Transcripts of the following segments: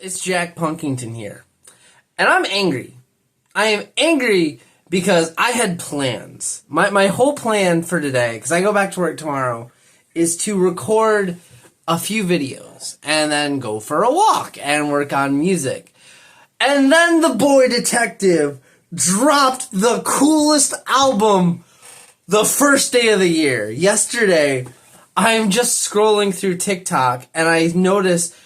It's Jack Punkington here. And I'm angry. I am angry because I had plans. My whole plan for today, because I go back to work tomorrow, is to record a few videos and then go for a walk and work on music. And then the Boy Detective dropped the coolest album the first day of the year. Yesterday, I'm just scrolling through TikTok and I noticed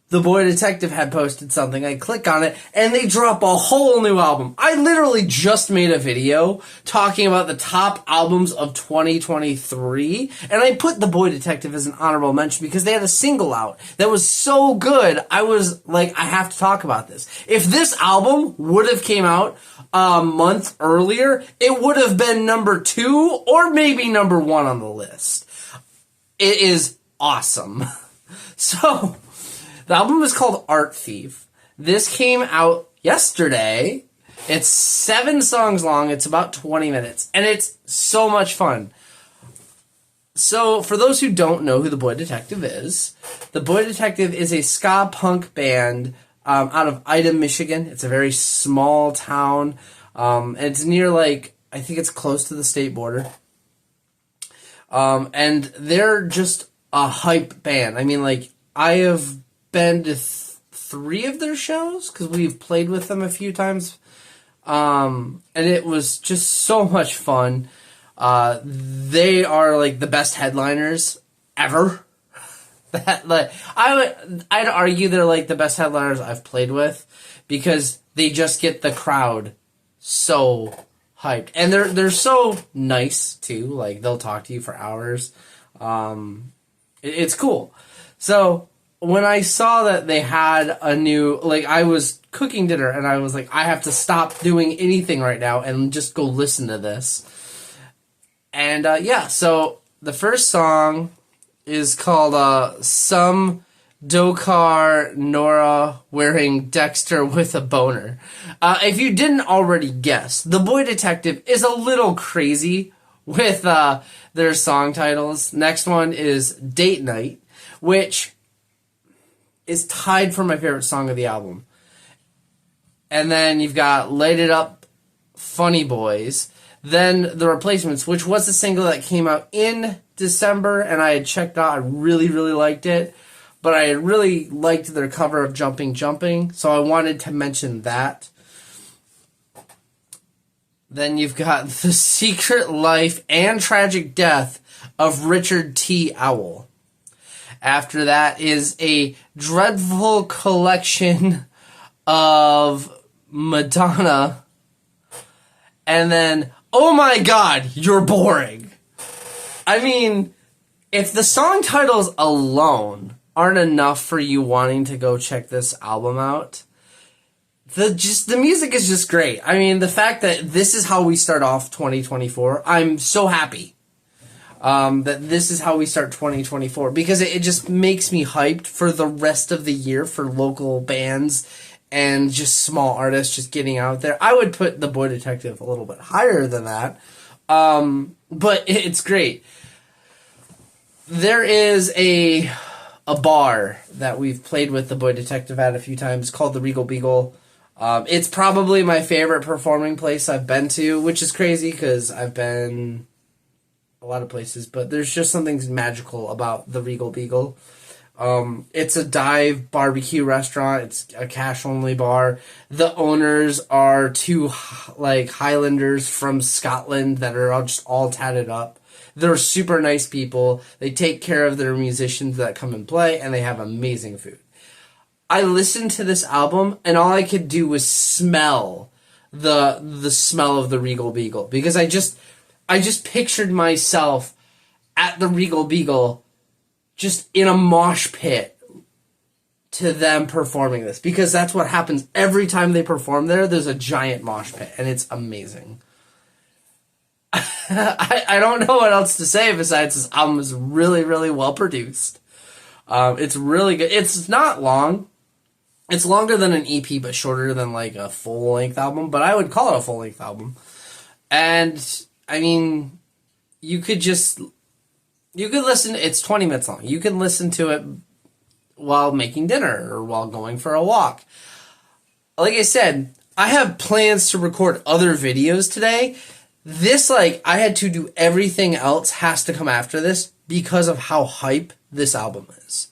the Boy Detective had posted something. I click on it, and they drop a whole new album. I literally just made a video talking about the top albums of 2023, and I put the Boy Detective as an honorable mention because they had a single out that was so good. I was like, I have to talk about this. If this album would have came out a month earlier, it would have been number 2 or maybe number 1 on the list. It is awesome. So, the album is called Art Thief. This came out yesterday. It's 7 songs long. It's about 20 minutes. And it's so much fun. So, for those who don't know who the Boy Detective is, the Boy Detective is a ska punk band out of Ida, Michigan. It's a very small town. And it's near, I think it's close to the state border. And they're just a hype band. I mean, I have been to 3 of their shows because we've played with them a few times, and it was just so much fun. They are the best headliners ever. I'd argue they're the best headliners I've played with because they just get the crowd so hyped, and they're so nice too. They'll talk to you for hours. It's cool. So when I saw that they had a new, I was cooking dinner and I was like, I have to stop doing anything right now and just go listen to this. And so the first song is called Some Dokar Nora Wearing Dexter with a Boner. If you didn't already guess, the Boy Detective is a little crazy with their song titles. Next one is Date Night, which is tied for my favorite song of the album. And then you've got Light It Up, Funny Boys. Then The Replacements, which was a single that came out in December, and I had checked out. I really, really liked it. But I really liked their cover of Jumping, Jumping, so I wanted to mention that. Then you've got The Secret Life and Tragic Death of Richard T. Owl. After that is a dreadful collection of Madonna. And then, oh my god, you're boring. I mean, if the song titles alone aren't enough for you wanting to go check this album out, the music is just great. I mean, the fact that this is how we start off 2024, I'm so happy. That this is how we start 2024 because it just makes me hyped for the rest of the year for local bands and just small artists just getting out there. I would put the Boy Detective a little bit higher than that, but it's great. There is a bar that we've played with the Boy Detective at a few times called the Regal Beagle. It's probably my favorite performing place I've been to, which is crazy because I've been a lot of places, but there's just something magical about the Regal Beagle. It's a dive barbecue restaurant. It's a cash-only bar. The owners are 2 Highlanders from Scotland that are just all tatted up. They're super nice people. They take care of their musicians that come and play, and they have amazing food. I listened to this album, and all I could do was smell the smell of the Regal Beagle because I just pictured myself at the Regal Beagle just in a mosh pit to them performing this. Because that's what happens every time they perform there. There's a giant mosh pit, and it's amazing. I don't know what else to say besides this album is really, really well produced. It's really good. It's not long. It's longer than an EP, but shorter than a full-length album. But I would call it a full-length album. And I mean, you could listen, it's 20 minutes long. You can listen to it while making dinner or while going for a walk. Like I said, I have plans to record other videos today. This, like, I had to do everything else has to come after this because of how hype this album is.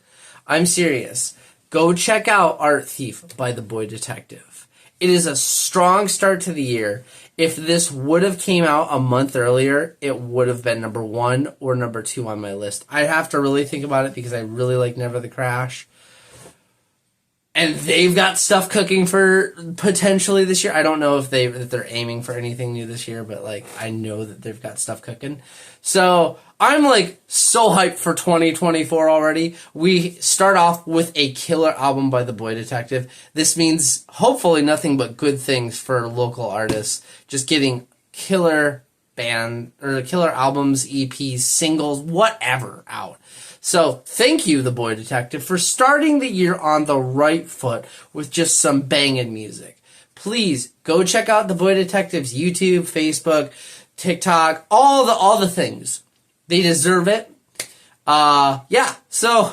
I'm serious. Go check out Art Thief by The Boy Detective. It is a strong start to the year. If this would have came out a month earlier, it would have been number 1 or number 2 on my list. I'd have to really think about it because I really like Never the Crash. And they've got stuff cooking for potentially this year. I don't know if they're aiming for anything new this year, but like I know that they've got stuff cooking. So I'm like so hyped for 2024 already. We start off with a killer album by The Boy Detective. This means hopefully nothing but good things for local artists. Just getting killer band or killer albums, EPs, singles, whatever out. So thank you, The Boy Detective, for starting the year on the right foot with just some banging music. Please go check out The Boy Detective's YouTube, Facebook, TikTok, all the things. They deserve it. Yeah, so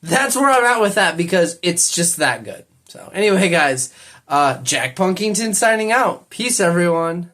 that's where I'm at with that because it's just that good. So anyway, guys, Jack Punkington signing out. Peace, everyone.